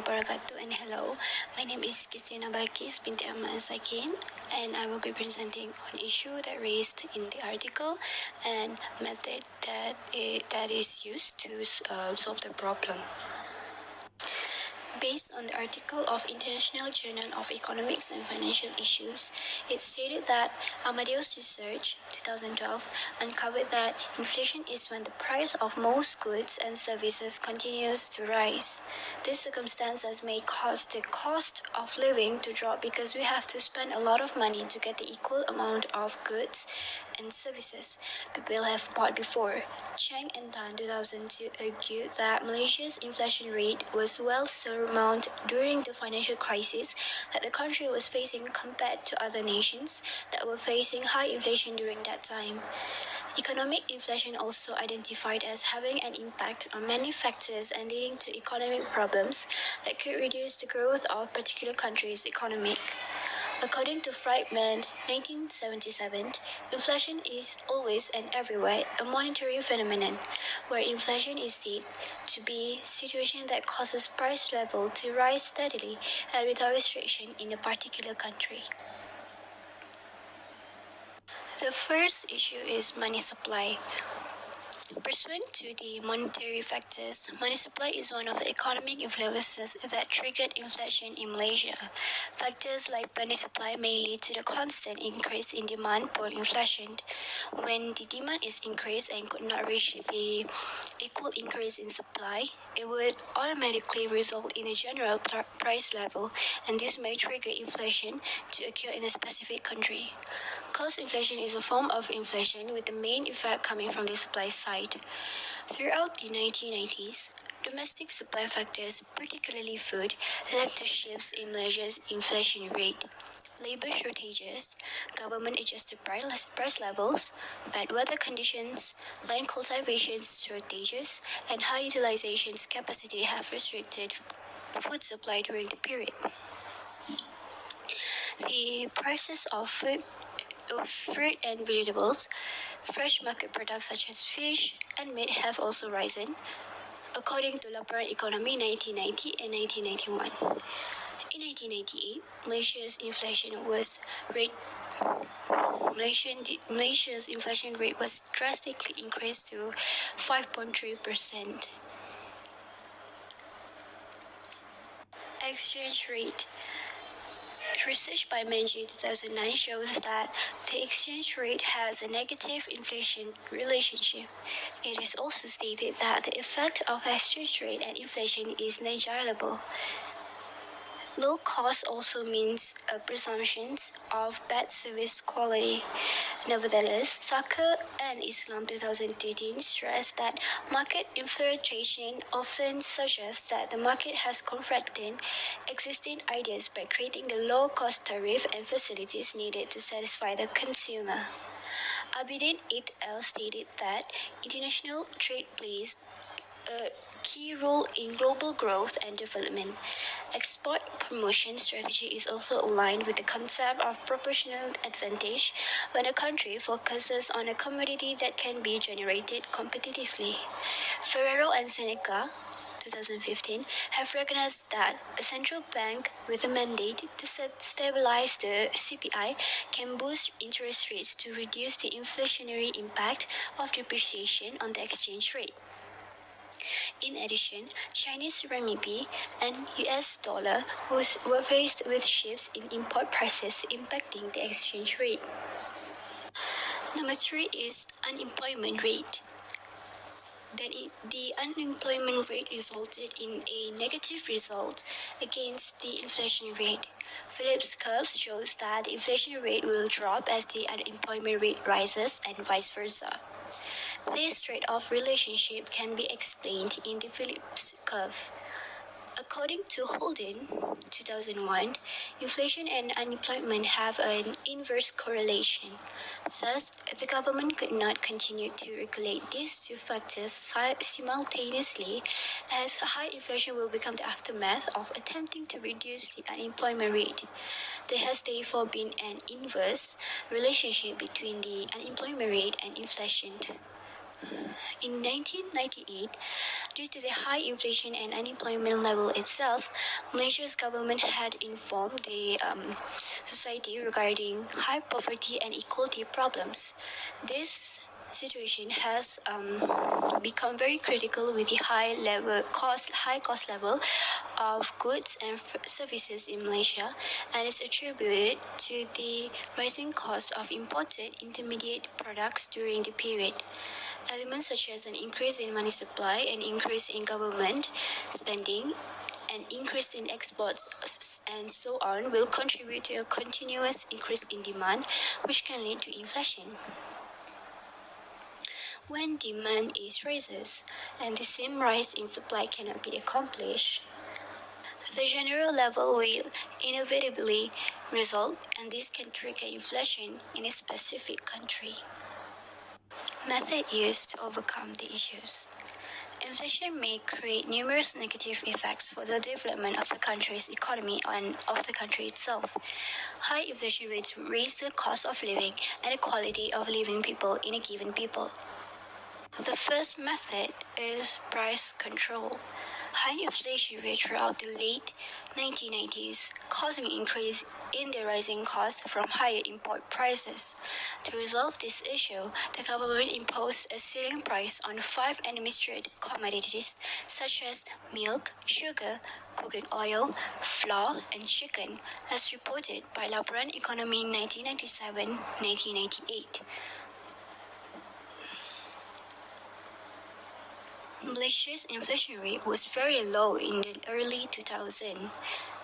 wabarakatuh, and hello. My name is Qistina Balqis, binti Ahsakin, and I will be presenting on issue that raised in the article and method that is used to solve the problem. Based on the article of International Journal of Economics and Financial Issues, it stated that Amadeus Research 2012 uncovered that inflation is when the price of most goods and services continues to rise. These circumstances may cause the cost of living to drop because we have to spend a lot of money to get the equal amount of goods and services people have bought before. Chang and Tan 2002 argued that Malaysia's inflation rate was well surmounted during the financial crisis that the country was facing compared to other nations that were facing high inflation during that time. Economic inflation also identified as having an impact on many factors and leading to economic problems that could reduce the growth of particular country's economy. According to Friedman, 1977, inflation is always and everywhere a monetary phenomenon, where inflation is said to be a situation that causes price level to rise steadily and without restriction in a particular country. The first issue is money supply. Pursuant to the monetary factors, money supply is one of the economic influences that triggered inflation in Malaysia. Factors like money supply may lead to the constant increase in demand pull inflation. When the demand is increased and could not reach the equal increase in supply, it would automatically result in a general price level, and this may trigger inflation to occur in a specific country. Cost inflation is a form of inflation with the main effect coming from the supply side. Throughout the 1990s, domestic supply factors, particularly food, led to shifts in Malaysia's inflation rate. Labor shortages, government-adjusted price levels, bad weather conditions, land cultivation shortages, and high utilization capacity have restricted food supply during the period. The prices of fruit and vegetables, fresh market products such as fish and meat have also risen, according to Laporan Economy 1990 and 1991. In 1998, Malaysia's inflation rate was drastically increased to 5.3%. Exchange rate. Research by Mujahid 2009 shows that the exchange rate has a negative inflation relationship. It is also stated that the effect of exchange rate and inflation is negligible. Low cost also means a presumption of bad service quality. Nevertheless, Saka and Islam 2013 stressed that market infiltration often suggests that the market has confronted existing ideas by creating the low-cost tariff and facilities needed to satisfy the consumer. Abidin et al. Stated that international trade plays a key role in global growth and development. Export promotion strategy is also aligned with the concept of proportional advantage when a country focuses on a commodity that can be generated competitively. Ferrero and Seneca 2015 have recognized that a central bank with a mandate to stabilize the CPI can boost interest rates to reduce the inflationary impact of depreciation on the exchange rate. In addition, Chinese renminbi and US dollar were faced with shifts in import prices impacting the exchange rate. Number 3 is unemployment rate. The unemployment rate resulted in a negative result against the inflation rate. Phillips' curve shows that the inflation rate will drop as the unemployment rate rises and vice versa. This trade-off relationship can be explained in the Phillips curve. According to Holden, 2001, inflation and unemployment have an inverse correlation. Thus, the government could not continue to regulate these two factors simultaneously, as high inflation will become the aftermath of attempting to reduce the unemployment rate. There has therefore been an inverse relationship between the unemployment rate and inflation. In 1998, due to the high inflation and unemployment level itself, Malaysia's government had informed the society regarding high poverty and equality problems. This situation has become very critical with the high cost level of goods and services in Malaysia, and is attributed to the rising cost of imported intermediate products during the period. Elements such as an increase in money supply, an increase in government spending, an increase in exports, and so on will contribute to a continuous increase in demand, which can lead to inflation. When demand is rises and the same rise in supply cannot be accomplished, the general level will inevitably result, and this can trigger inflation in a specific country. Method used to overcome the issues. Inflation may create numerous negative effects for the development of the country's economy and of the country itself. High inflation rates raise the cost of living and the quality of living people in a given people. The first method is price control. High inflation rate throughout the late 1990s, causing increase in the rising costs from higher import prices. To resolve this issue, the government imposed a ceiling price on 5 administered commodities such as milk, sugar, cooking oil, flour, and chicken, as reported by Laporan Economy 1997-1998. Malaysia's inflation rate was very low in the early 2000s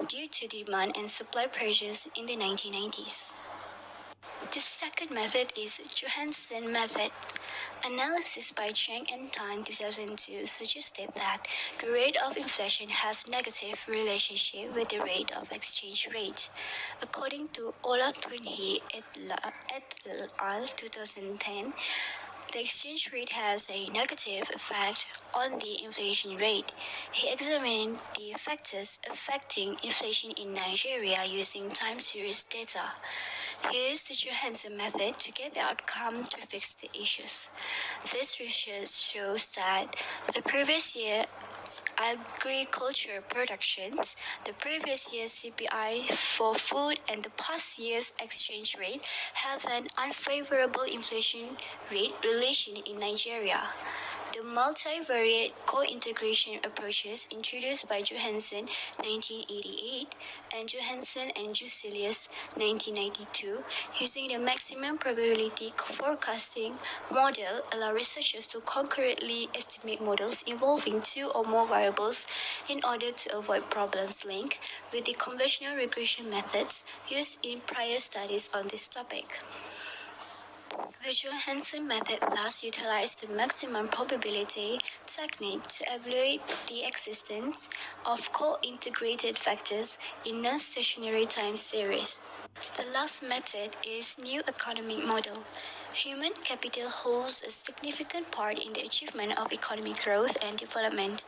due to demand and supply pressures in the 1990s. The second method is Johansen method. Analysis by Cheng and Tan 2002 suggested that the rate of inflation has negative relationship with the rate of exchange rate. According to Ola Tunhi et al. 2010, the exchange rate has a negative effect on the inflation rate. He examined the factors affecting inflation in Nigeria using time series data. He used the Johansen method to get the outcome to fix the issues. This research shows that the previous year agriculture productions, the previous year's CPI for food, and the past year's exchange rate have an unfavorable inflation rate relation in Nigeria. The multivariate co-integration approaches introduced by Johansen 1988 and Johansen and Jusselius 1992 using the maximum probability forecasting model allow researchers to concurrently estimate models involving 2 or more variables in order to avoid problems linked with the conventional regression methods used in prior studies on this topic. The Johansen method thus utilized the maximum probability technique to evaluate the existence of co-integrated factors in non-stationary time series. The last method is new economic model. Human capital holds a significant part in the achievement of economic growth and development.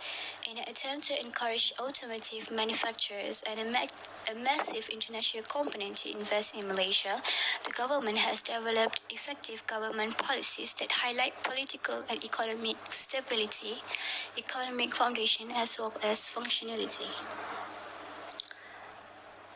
In an attempt to encourage automotive manufacturers and a massive international component to invest in Malaysia, the government has developed effective government policies that highlight political and economic stability, economic foundation, as well as functionality.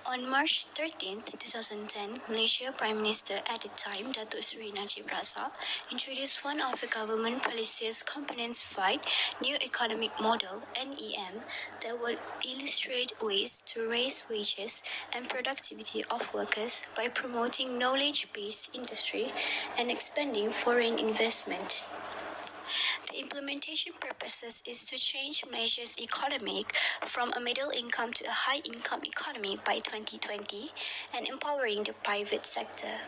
On March 13, 2010, Malaysia Prime Minister at the time, Datuk Seri Najib Razak, introduced one of the government policies components-fied New Economic Model (NEM) that would illustrate ways to raise wages and productivity of workers by promoting knowledge-based industry and expanding foreign investment. The implementation purposes is to change Malaysia's economy from a middle income to a high income economy by 2020 and empowering the private sector.